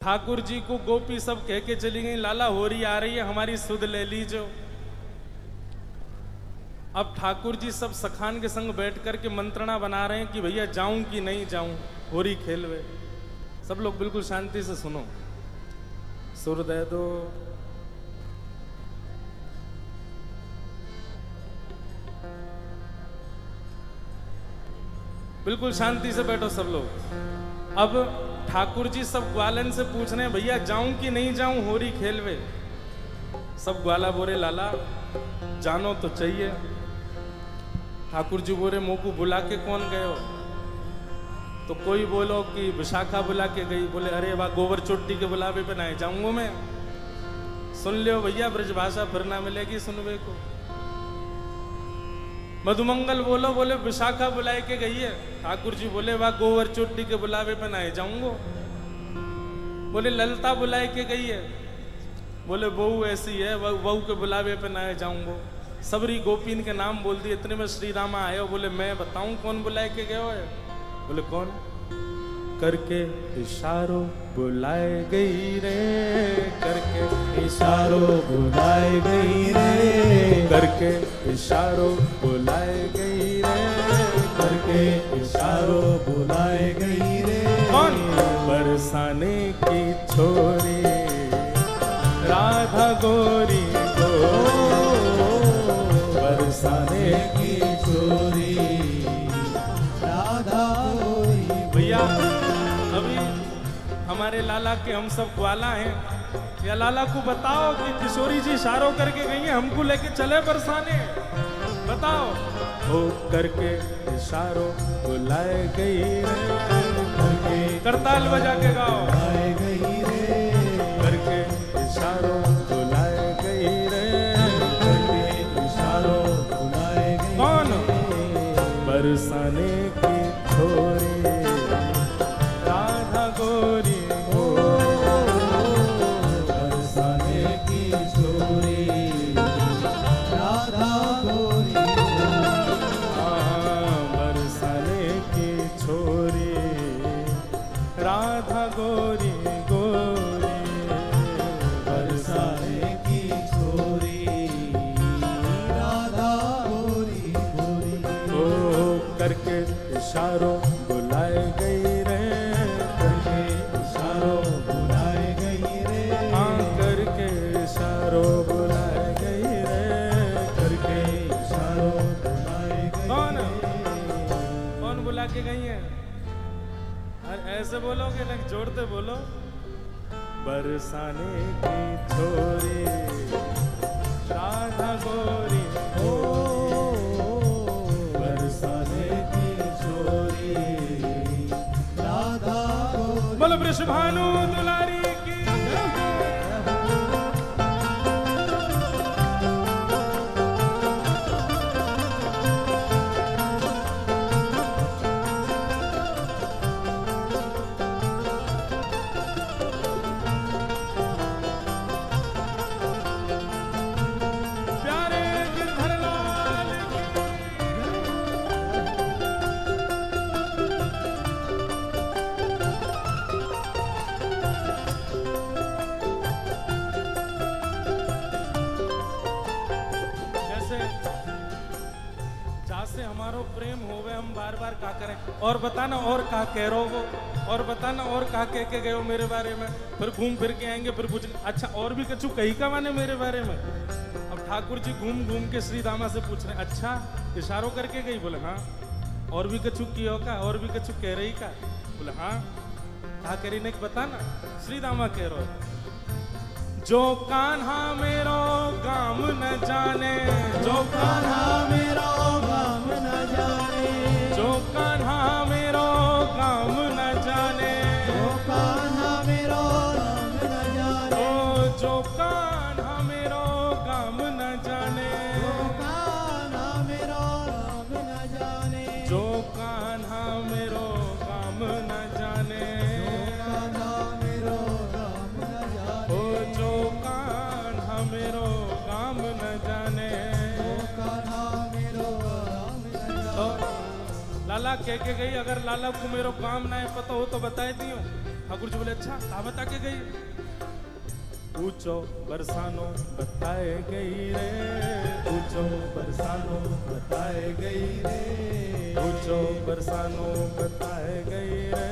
ठाकुर जी को गोपी सब कह के चली गई, लाला होरी आ रही है, हमारी सुध ले लीजो। अब ठाकुर जी सब सखान के संग बैठ कर के मंत्रणा बना रहे हैं कि भैया जाऊं कि नहीं जाऊं, होरी खेलवे। सब लोग बिल्कुल शांति से सुनो, सुर दे दो। बिल्कुल शांति से बैठो सब लोग। अब ठाकुर जी सब ग्वालन से पूछ रहे हैं, भैया जाऊं कि नहीं जाऊं होरी खेलवे। सब ग्वाला बोले लाला जानो तो चाहिए। ठाकुर जी बोले मुंह को बुला के कौन गए हो? तो कोई बोलो कि विशाखा बुला के गई। बोले अरे वाह, गोबर चोटी के बुलावे पे ना जाऊंगा मैं। सुन लियो भैया, ब्रजभाषा फिर ना मिलेगी सुनवे को। मधुमंगल बोलो, बोले विशाखा बुलाए के गई है। ठाकुर जी बोले वाह, गोवर चोटी के बुलावे पे ना जाऊंगो। बोले ललता बुलाए के गई है। बोले बहू ऐसी है, बहू के बुलावे पे ना जाऊंगो। सबरी गोपीन के नाम बोल दिए। इतने में श्री रामा आए। बोले मैं बताऊं कौन बुलाए के गए हो? बोले कौन? करके इशारों बुलाए गई रे, करके इशारों बुलाए गई रे, करके इशारों बुलाए गई रे, करके इशारों बुलाए गई रे। कौन? बरसाने की छोरी राधा गोरी को, बरसाने की छोरी राधा गोरी। भैया अभी हमारे लाला के हम सब ग्वाला हैं, या लाला को बताओ कि किशोरी जी इशारों करके गई हैं, हमको लेके चले बरसाने। बताओ। हो करके इशारों बुलाए गई रे, करके करताल बजा के गाओ। बुलाए गई रे, करके इशारों बुलाए गई रे, करके इशारों बुलाए गई। कौन? बरसाने की छोरी राधा गोरी हो, बरसाने की छोरी राधा गोरी। बरसाने की छोरी राधा गोरी गोरी, बरसाने की छोरी राधा गोरी गोरी। ओ करके इशारों बुलाए गई रे, करके इशारों बुलाए गई रे, हाँ करके इशारों बुलाए गई रे, करके इशारों बुलाए गई। कौन? कौन बुला के गई है? अरे ऐसे बोलोगे ना, जोड़ते बोलो। बरसाने की छोरी राधा गोरी ओ बरसाने की छोरी राधा गोरी। बोलो वृषभानु दुलारी की। प्यारे गिरधर लाल की। जैसे जासे हमारो प्रेम होवे, हम बार बार का करें। और बताना और का कह रहो वो, और बताना और का कह के गए हो मेरे बारे में। फिर घूम फिर के आएंगे, फिर पूछ अच्छा और भी कछु कही का माने मेरे बारे में। अब ठाकुर जी घूम घूम के श्री दामा से पूछ रहे, अच्छा इशारों करके गई? बोले हाँ। और भी कछु कियो का? और भी कछु कह रही का? बोले हाँ। कहा करी ने बताना। श्री दामा कह रहे, जो कान्हा मेरो गाम न जाने, जो कान्हा मेरो गाम न जाने, जो कान्हा मेरो गाम न जाने, जो कान्हा मेरो नाम न जाने, ओ जो कान्हा मेरो गाम न जाने, जो कान्हा मेरो नाम न जाने, जो कान्हा मेरो गाम न जाने, कान्हा मेरो नाम न जाने, ओ जो कान्हा मेरो गाम न जाने। जो कान्हा मेरो नाम न जाने। लाला कह के गई, अगर लाला को मेरो काम ना है पता हो तो बताए दियो। ठाकुर जी बोले अच्छा कहा बता के गई? पूछो बरसानो बताए गई रे, पूछो बरसानो बताए गई रे, पूछो बरसानो बताए गई रे,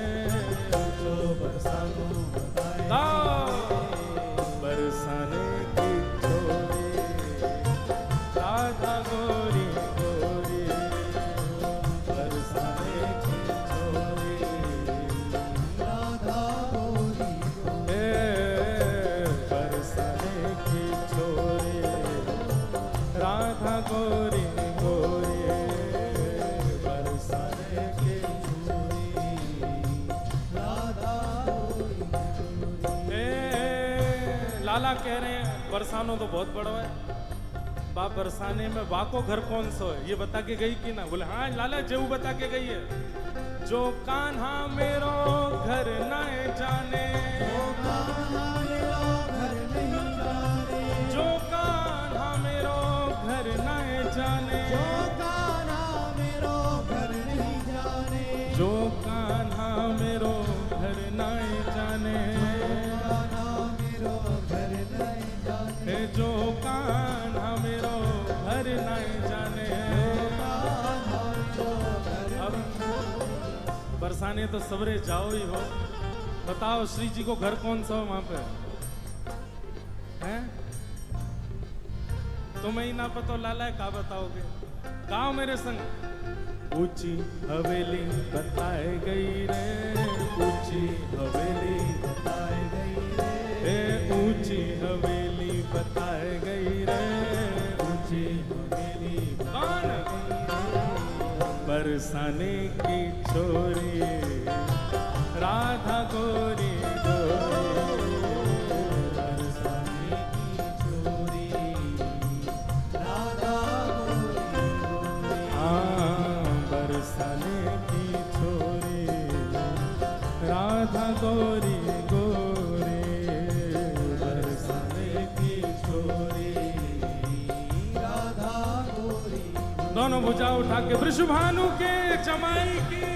पूछो बरसानो बताए बरसाने की छोरी राधा गोरी गोरी, बरसाने की छोरी राधा गोरी बरसाने की छोरी राधा गोरी गोरी, बरसाने की छोरी राधा गोरी। लाला कह रहे हैं बरसानो तो बहुत बड़ा है, बाप बरसाने में बा को घर कौन सा है ये बता के गई कि ना? बोले हाँ लाला जेऊ बता के गई है। जो कान्हा मेरो घर न जाने, जो कान्हा मेरो घर नहीं जाने, जो कान्हा मेरो घर न जाने, जो कान्हा मेरो घर नहीं जाने, जो कान्हा मेरो घर न जाने, कान्हा मेरो घर नहीं जाने, जो कान्हा मेरो घर न जाने। कान्हा मेरो घर अब बरसाने तो सबरे जाओ ही हो, बताओ श्री जी को घर कौन सा हो वहां पे हैं? तुम्हें ही ना पता लाला है का बताओगे? गाओ मेरे संग। ऊंची हवेली बताए गई रे, ऊंची हवेली बताए गई रे, ऊंची हवेली बताए गई रे, ऊंची हवेली कौन? बरसाने की छोरी राधा गोरी गोरी, बरसाने की छोरी राधा गोरी गोरी, हाँ बरसाने की छोरी राधा गोरी गोरी, बरसाने की छोरी राधा गोरी। दोनों भुजा उठा के वृषभानु के जमाई की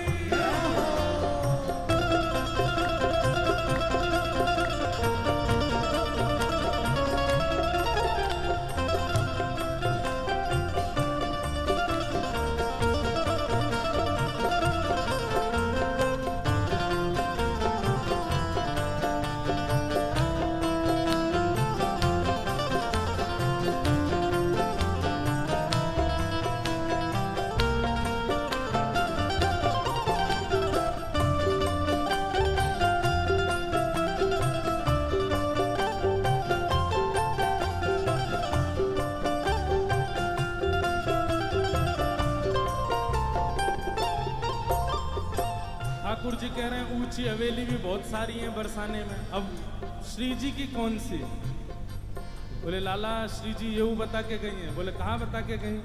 ठाकुर जी कह रहे हैं ऊंची हवेली भी बहुत सारी हैं बरसाने में, अब श्री जी की कौन सी? बोले लाला श्री जी ये बता के गई हैं। बोले कहाँ बता के गई?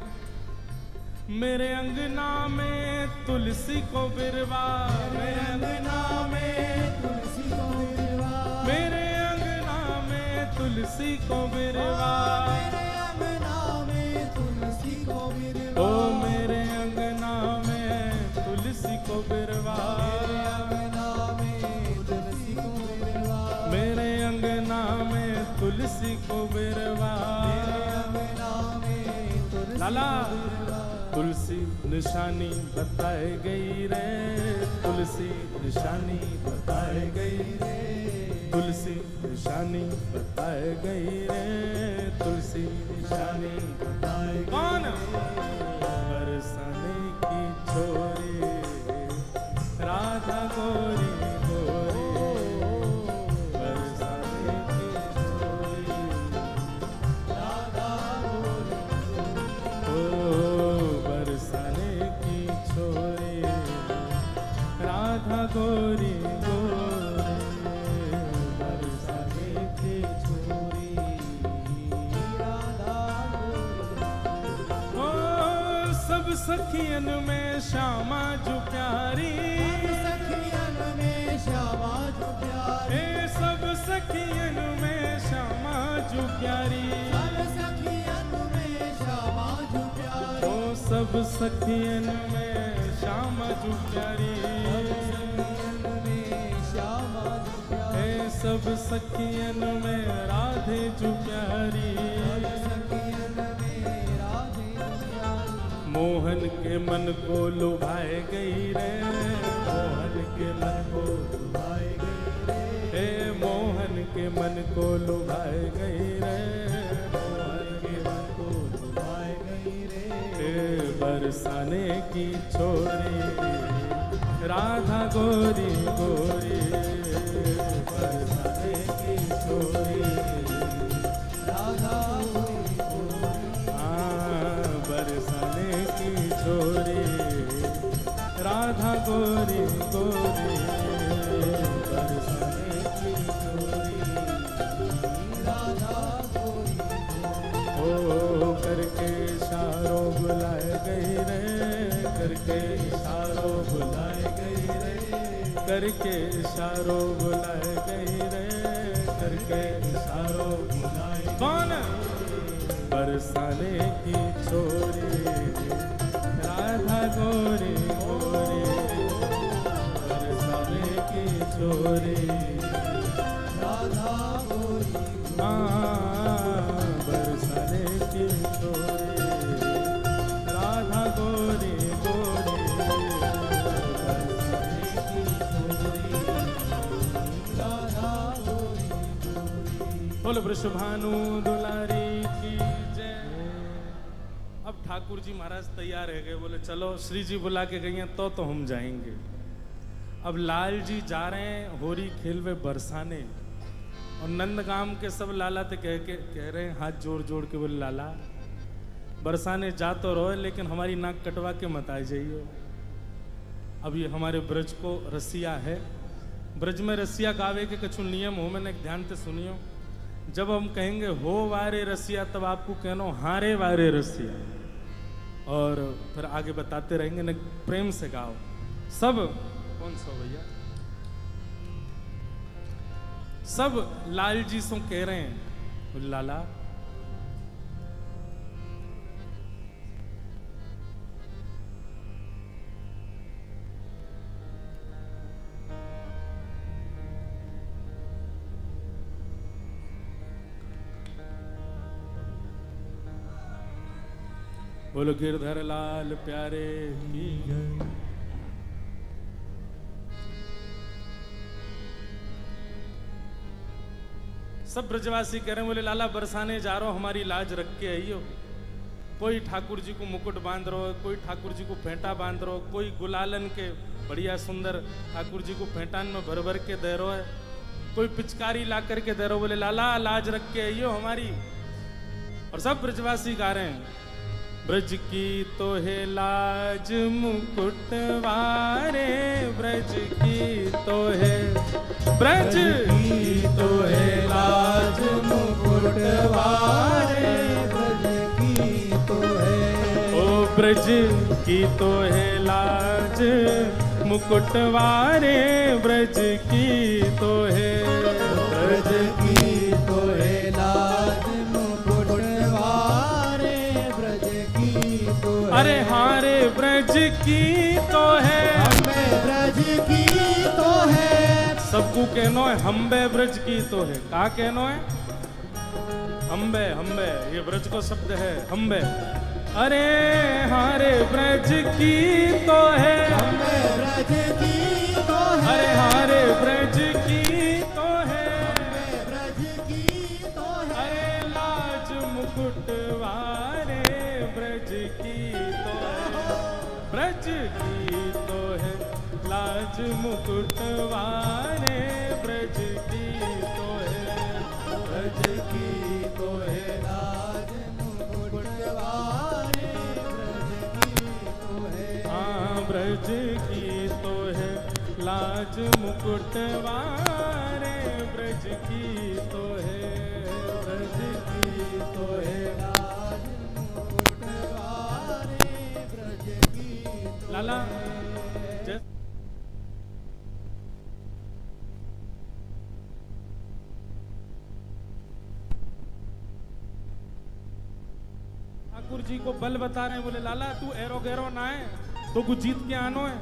मेरे अंगना में तुलसी को बिरवा, मेरे अंगना में तुलसी को बिरवा, मेरे अंगना में तुलसी को बिरवा, मेरे अंगना में तुलसी को बिरवा, ओ मेरे अंगना में तुलसी को बिरवा, मेरे अंगना में तुलसी को बिरवा, मेरे अंगना में तुलसी को बिरवा। लाला तुलसी निशानी बताए गई रे, तुलसी निशानी बताए गई रे, तुलसी निशानी बताए गई रे, तुलसी निशानी बताए गई। कौन? बरसाने की छोरी राधा गोरी गोरी, बरसाने की छोरी राधा गोरी ओ बरसाने की छोरी राधा गोरी गोरी, बरसाने की छोरी राधा गोरी। ओ सब सखियन में श्यामा जो प्यारी, सखियन में श्यामा जो प्यारी, सब सखियन में श्यामा जो प्यारी, सब सखियन में श्यामा जो प्यारी, ओ सब सखियन में श्यामा जो प्यारी, सब सखियन में श्यामा जो सब सखियन में राधे जू प्यारी, मोहन के मन को लुभाए गई रे, मोहन के मन को लुभाए गई रे, मोहन के मन को लुभाए गई रे, मोहन के मन को लुभाए गई रे, बरसाने की छोरी राधा गोरी गोरी, बरसाने की छोरी राधा गोरी गोरी, बरसाने की छोरी राधा गोरी गोरी, बरसाने की छोरी राधा गोरी गोरी। ओ करके इशारों बुलाए गई रे, करके इशारों बुलाए गई रे, करके इशारों बुलाए गई रे, करके इशारों बुलाए। कौन? बरसाने की छोरी राधा गोरी गोरी, बरसाने की छोरी राधा गोरी, बरसाने की छोरी राधा गोरी गोरी, बरसाने की छोरी राधा गोरी गोरी। बोलो वृषभानु दुलारी की जय। अब ठाकुर जी महाराज तैयार है गए, बोले चलो श्री जी बुला के गई हैं तो हम जाएंगे। अब लाल जी जा रहे हैं होरी खेलवे बरसाने, और नंदगाम के सब लाला तो कह रहे हैं हाथ जोड़ जोड़ के, बोले लाला बरसाने जा तो रहो लेकिन हमारी नाक कटवा के मत आ जाइयो। अब ये हमारे ब्रज को रसिया है, ब्रज में रसिया गावे के कछु नियम हो, मैंने ध्यान से सुनियो। जब हम कहेंगे हो वारे रसिया तब आपको कहनो हारे वारे रसिया, और फिर आगे बताते रहेंगे न, प्रेम से गाओ सब। कौन सा भैया? सब लाल जी सो कह रहे हैं लाला बोलो गिरधर लाल प्यारे की जय। सब ब्रजवासी कह रहे हैं, बोले लाला बरसाने जा रहा हो, हमारी लाज रख के आइयो। कोई ठाकुर जी को मुकुट बांध रहो, कोई ठाकुर जी को फेंटा बांध रहो, कोई गुलालन के बढ़िया सुंदर ठाकुर जी को फेंटान में भर भर के दे रहो है, कोई पिचकारी ला करके दे रहो। बोले लाला लाज रख के आइयो हमारी। और सब ब्रजवासी गा रहे हैं, ब्रज की तो है लाज मुकुट वारे, ब्रज की तो है, ब्रज की तो है लाज मुकुट वारे, ब्रज की तो है, ओ ब्रज की तो है लाज मुकुट वारे, ब्रज की तो है, ब्रज की तो है लाज मुकुट वारे, ब्रज की तो है। अरे हारे ब्रज की तो है, हमें ब्रज की तो है, सबको कहनो है हम्बे ब्रज की तो है। का कहनो है? हम्बे हम्बे, ये ब्रज को शब्द है हम्बे। अरे हारे ब्रज की तो है, हम्बे ब्रज की तो है, अरे हारे ब्रज की तो है, हम्बे ब्रज की तो है, अरे लाज मुकुट वारे, ब्रज की तो है, ब्रज की तो है लाज मुकुट वारे, ब्रज की तो है, ब्रज की तो है लाज मुकुट वारे, ब्रज की तो है, हाँ ब्रज की तो है लाज मुकुट वारे, ब्रज की तो है, ब्रज की तो है लाज मुकुट वारे, ब्रज की तो लाला ठाकुर जी को बल बता रहे हैं। बोले लाला तू एरो गैरो ना है तो कुछ जीत के आनो है,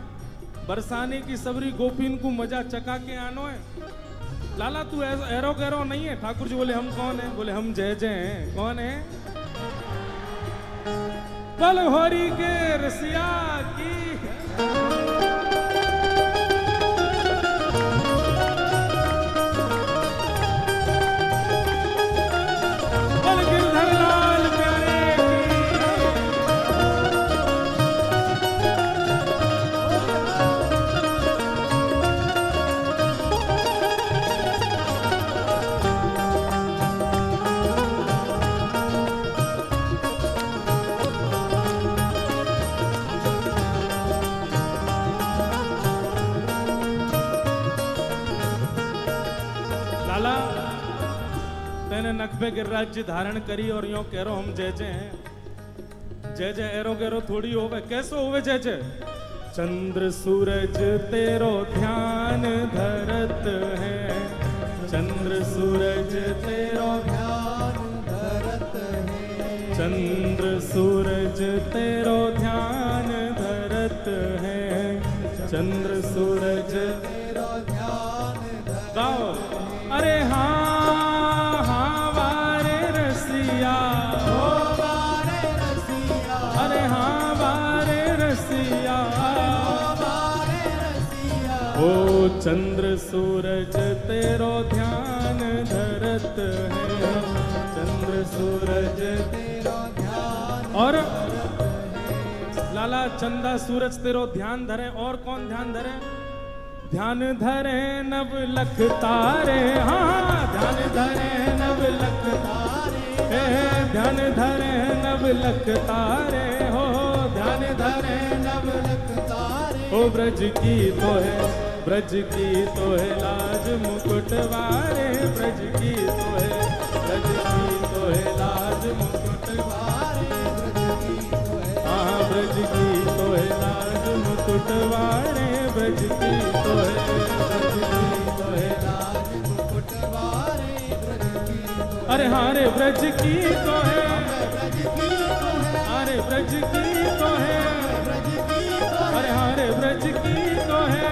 बरसाने की सबरी गोपीन को मजा चका के आनो है। लाला तू ऐसा एरो गैरो नहीं है। ठाकुर जी बोले हम कौन है? बोले हम जय जय हैं। कौन है? बल होरी के रसिया की बल गिरधर लाल प्यारे मैंने नखबे गिरिराज धारण करी और यो कह रो हम जय जय हैं। जय जय एरो गेरो थोड़ी होवे। कैसो होवे जय जय? चंद्र सूरज तेरो ध्यान धरत है, चंद्र सूरज तेरो ध्यान धरत है, चंद्र सूरज तेरो ध्यान धरत है, चंद्र सूरज तेरो ध्यान धरत गाओ। अरे हाँ ओ चंद्र सूरज तेरो ध्यान धरत है, चंद्र सूरज तेरो ध्यान। और लाला चंदा सूरज तेरो ध्यान धरे। और कौन ध्यान धरे? ध्यान धरे नव लख तारे। हाँ ध्यान धरे नव लख तारे, ध्यान धरे नव लख तारे हो, ध्यान धरे नव लख तारे। ओ ब्रज की तो है, ब्रज की तो है लाज मुकुटवारे, ब्रज की तो है, ब्रज की तो है लाज मुकुटवारे, ब्रज की तो है, हाँ ब्रज की तो है लाज मुकुटवारे, ब्रज की तो है, ब्रज की तो है लाज मुकुटवारे, ब्रज की तो है। अरे हाँ रे ब्रज की तो है, ब्रज की तो है, अरे ब्रज की तो है, ब्रज की तो है, अरे हाँ रे ब्रज की तो है,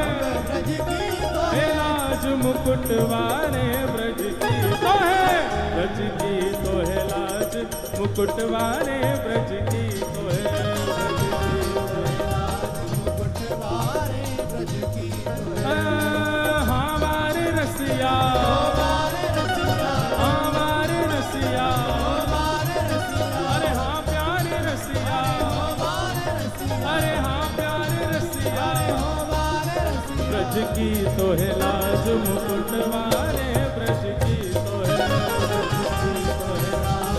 ब्रज की तो है लाज मुकुटवारे, ब्रज की तो है, ब्रज की तो है लाज मुकुटवारे, ब्रज की तो है, ब्रज की तो है लाज मुकुटवारे, ब्रज की तो है। हाँ वारे रसिया, वारे रसिया, हाँ वारे रसिया, वारे रसिया, अरे हाँ प्यारे रसिया, वारे रसिया, अरे हाँ प्यारे रसिया, वारे रसिया। ब्रज की तो है लाज मुकुटवारे, ब्रज की तो है, ब्रज की तो है लाज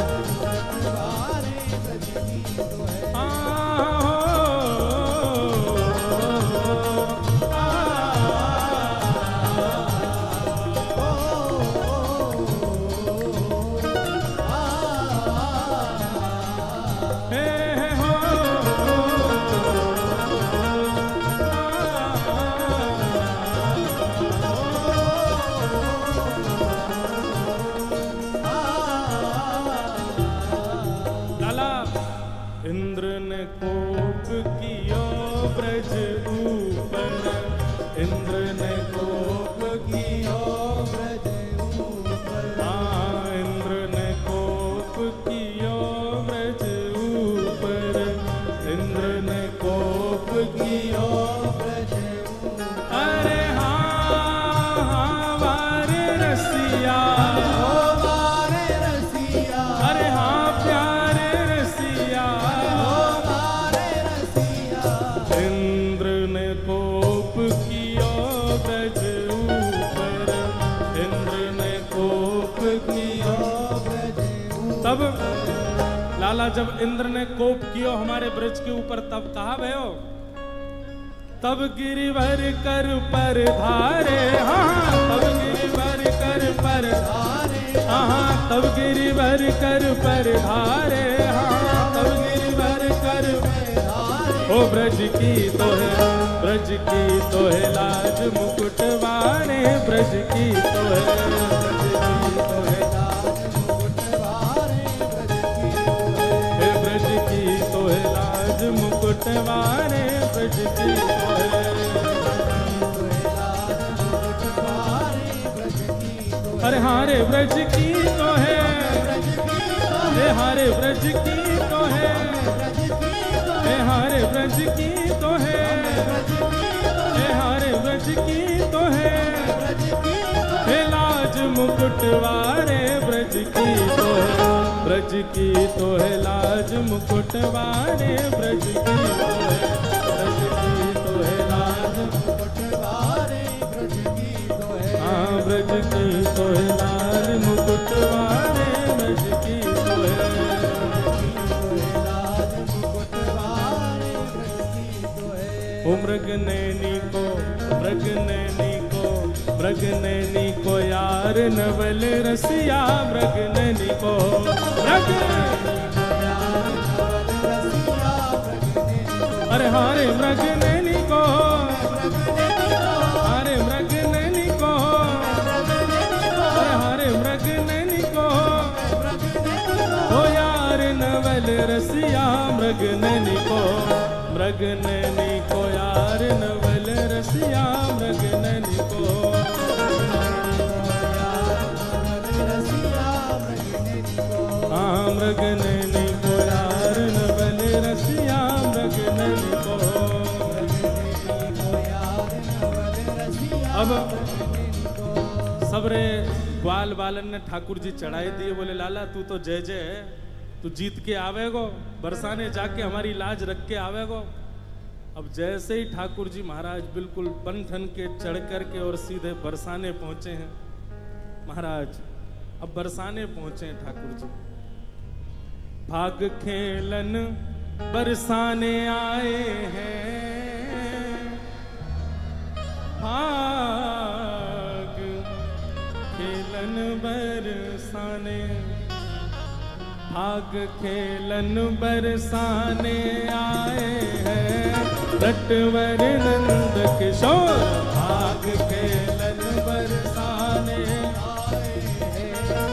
मुकुटवारे, ब्रज की तो है। इंद्र ने कोप कियो ब्रज ऊपर, इंद्र ने कोप कियो ब्रज ऊपर, हाँ इंद्र ने कोप कियो ब्रज ऊपर, इंद्र ने कोप कियो ब्रज ऊपर। अरे हाँ हाँ वारे रसिया, वारे रसिया, अरे हाँ प्यारे रसिया, इंद्र ने कोप कियो ब्रज ऊपर, इंद्र ने कोप कियो ब्रज ऊपर। तब लाला जब इंद्र ने कोप कियो हमारे ब्रज के ऊपर, तब कहा भयो? तब गिरिवर कर पर धारे, हाँ तब गिरिवर कर पर धारे, हाँ तब गिरिवर कर पर धारे, हाँ तब गिरिवर कर पर धारे। ओ ब्रज की तो है, ब्रज की तो है लाज मुकुटवारे, ब्रज की तो है, ब्रज की तो है लाज मुकुटवारे, ब्रज की तो है, ब्रज की तो है लाज मुकुटवारे, ब्रज की तो है, ब्रज की तो है लाज मुकुटवारे, ब्रज की हारे ब्रज की तो है, हे हारे ब्रज की तो है, हे हारे ब्रज की तो है, हे हारे ब्रज की तो है, हे लाज मुकुट वारे ब्रज की तो है, ब्रज की तो है लाज मुकुट वारे ब्रज की तो है, ब्रज की तो है लाज मुकुट वारे ब्रज की तो है, हाँ ब्रज की तो है लाज मुकुट वारे ब्रज की तो है, ओ मृग नैनी को, मृग नैनी को, मृग नैनी को यार नवल रसिया, मृग नैनी को, मृग अरे हारे मृग नैनी को, हारे मृग नैनी को, अरे हारे मृग नैनी को, ओ यार नवल रसिया, मृग नैनी को, मृग नैनी को यार नवल रसिया, मृग नैनी को, हाँ मृग नैनी को यार नवल रसिया, मृग नैनी को। अब सबरे ग्वाल बालन ने ठाकुर जी चढ़ाई दिए, बोले लाला तू तो जय जय है, तू जीत के आवेगो, बरसाने जाके हमारी लाज रख के आवेगो। अब जैसे ही ठाकुर जी महाराज बिल्कुल बन ठन के चढ़ कर के और सीधे बरसाने पहुंचे हैं महाराज, अब बरसाने पहुंचे हैं ठाकुर जी, भाग खेलन बरसाने आए हैं, भाग खेलन बरसाने, भाग खेलन बरसाने आए हैं, नटवर नंद किशोर, भाग खेलन बरसाने आए हैं,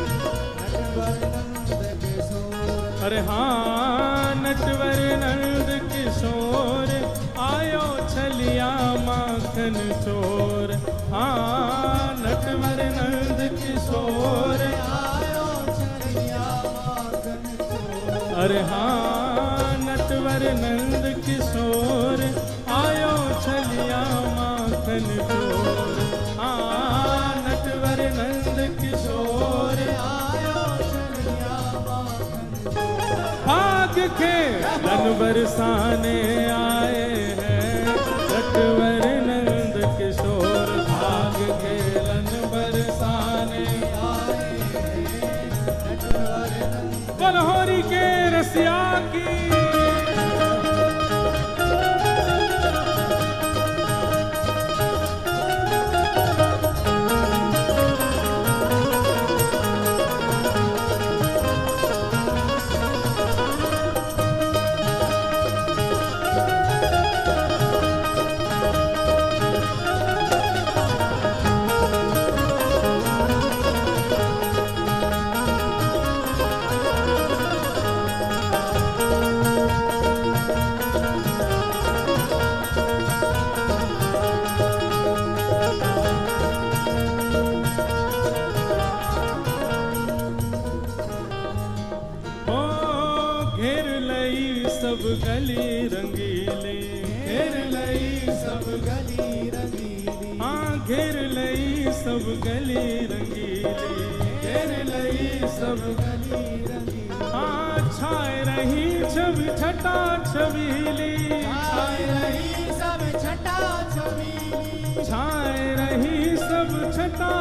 नटवर नंद किशोर, अरे हाँ नटवर नंद किशोर, आयो छलिया माखन चोर, हाँ नटवर नंद किशोर, अरे हाँ नटवर नंद किशोर, आयो छलिया माखन चोर, हाँ नटवर नंद किशोर, आयो छलिया माखन चोर, भाग खेलन बरसाने आए हैं, नटवर नंद किशोर, भाग खेलन बरसाने आए हैं, नटवर नंद बलहोरी के रसिया की। सब गली रंगीली, घेर लई सब गली रंगीली, हाँ घेर लई सब गली रंगीली, घेर लई सब गली रंगीली, हाँ छाए रही छब छटा छबीली, छाए रही सब छटा छबीली, छाए रही सब छटा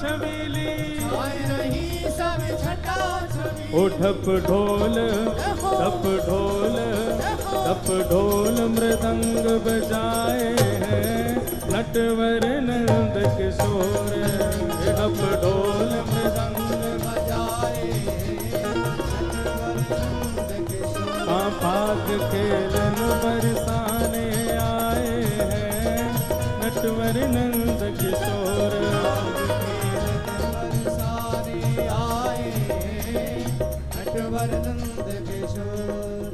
छबीली, छाए रही सब छटा छबीली, ओ ढप ढोल ढप ढोल ढप ढोल मृदंग बजाए हैं, नटवर नंद किशोर, ढप ढोल मृदंग बजाए हैं, नटवर नंद किशोर, भाग खेलन बरसाने आए हैं, नटवर नंद किशोर, बरसाने आए हैं, नटवर नंद किशोर,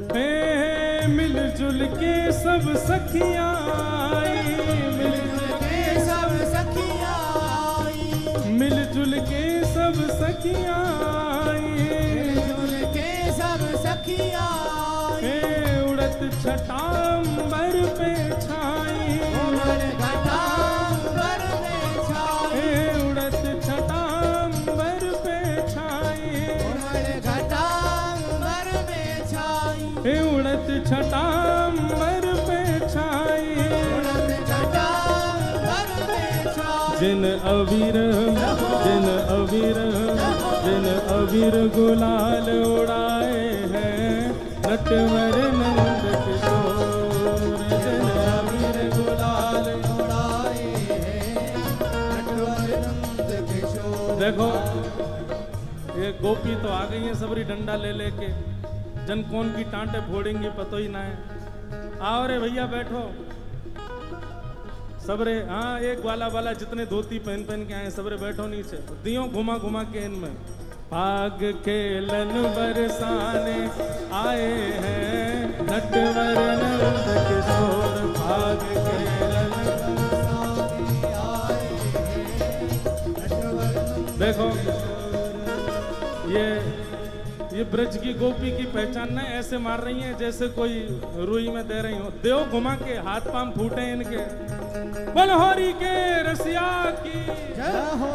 मिलजुल के सब सखियां आई, मिलजुल के सब सखियां आई, मिलजुल के सब सब सखियां मिलजुल के सब सखियां उड़त छटांबर पे छाई उमड़ घटांबर में छाई उड़त छटांबर पे छाई उमड़ घटांबर में छाई उड़त छटांबर पे छाई उड़त घटांबर में छाई जिन अबीर गुलाल उड़ाए हैं नटवर नंद किशोर जिन अबीर गुलाल उड़ाए हैं नटवर नंद किशोर। देखो ये गोपी तो आ गई है सबरी डंडा ले लेके जन कौन की टांटे फोड़ेंगी पतो ही ना है। आओ रे भैया बैठो सबरे। हाँ एक वाला जितने धोती पहन पहन के आए सबरे बैठो नीचे दियो घुमा घुमा के इनमें भाग खेलन बरसाने आए हैं नटवर नंद किशोर भाग खेलन बरसाने आए हैं नटवर नंद देखो ये ब्रज की गोपी की पहचान ना ऐसे मार रही हैं जैसे कोई रुई में दे रही हो। देव घुमा के हाथ पांव फूटे इनके बलहोरी के रसिया की जय हो।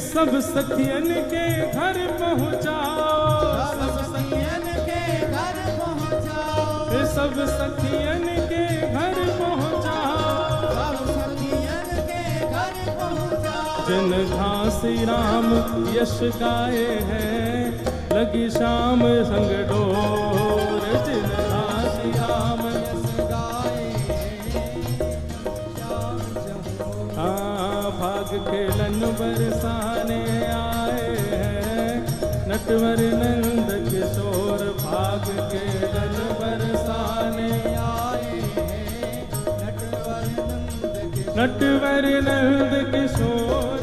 सब सखियन के घर पहुँचाओ सब सखियन के घर पहुँचाओ सब सखियन के घर पहुँचाओ सब सखियन के घर पहुँचाओ जिन घासी राम यश गाए हैं लगी शाम संग डोर जिन घासी राम यश गाए भाग खेलन बरसाने आए हैं नटवर नंद किशोर भाग खेलन बरसाने आए हैं नटवर नंद किशोर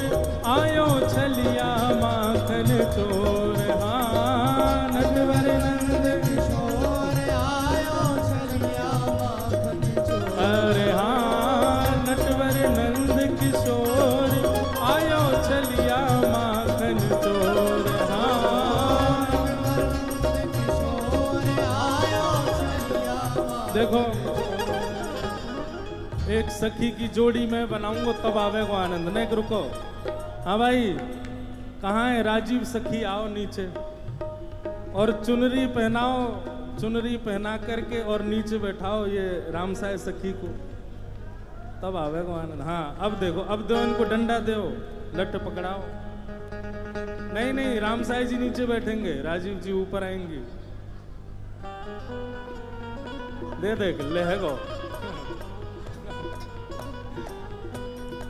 आयो छलिया माखन चोर। हाँ नटवर नंद किशोर आयो छलिया माखन चोर। अरे हाँ नटवर नंद किशोर आयो छलिया माखन चोर। हाँ किशोर आयो छलिया माखन। देखो एक सखी की जोड़ी मैं बनाऊंगा तब आवेगा आनंद। नहीं रुको। हाँ भाई कहाँ है राजीव सखी आओ नीचे और चुनरी पहनाओ चुनरी पहना करके और नीचे बैठाओ ये रामसाय सखी को तब आवेगा आनंद। हाँ अब देखो अब दो इनको डंडा दो लट पकड़ाओ। नहीं नहीं रामसाय जी नीचे बैठेंगे राजीव जी ऊपर आएंगे। दे देख ले है गो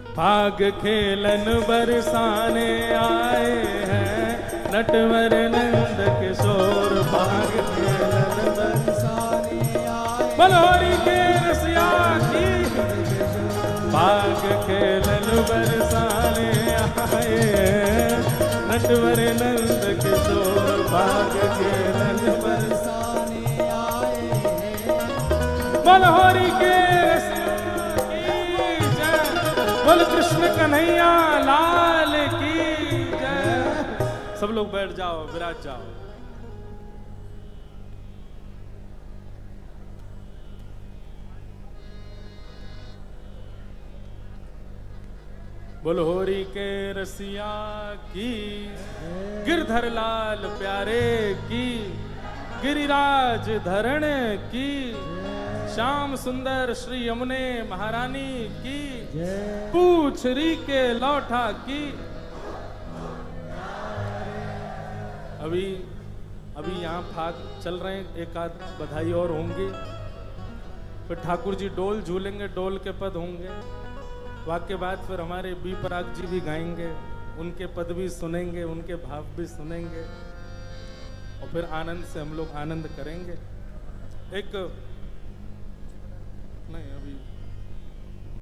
भाग खेलन बरसाने आए हैं नटवर नंद किशोर भाग खेलन बरसाने आए बलहोरी के रसिया की भाग खेलन बरसाने आए हैं नटवर नंद किशोर भाग खेलन बरसाने आए हैं बलहोरी के बोल कृष्ण कन्हैया लाल की जय। सब लोग बैठ जाओ विराज जाओ। बोलहोरी के रसिया की गिरधर लाल प्यारे की गिरिराज धरण की श्याम सुंदर श्री यमुने महारानी की जय। पूछ री के लौटा की। अभी यहाँ फाग चल रहे हैं, एक आध बधाई और होंगी, फिर ठाकुर जी डोल झूलेंगे, डोल के पद होंगे, वाक्य बाद फिर हमारे बी पराग जी भी गाएंगे, उनके पद भी सुनेंगे, उनके भाव भी सुनेंगे और फिर आनंद से हम लोग आनंद करेंगे। एक नहीं अभी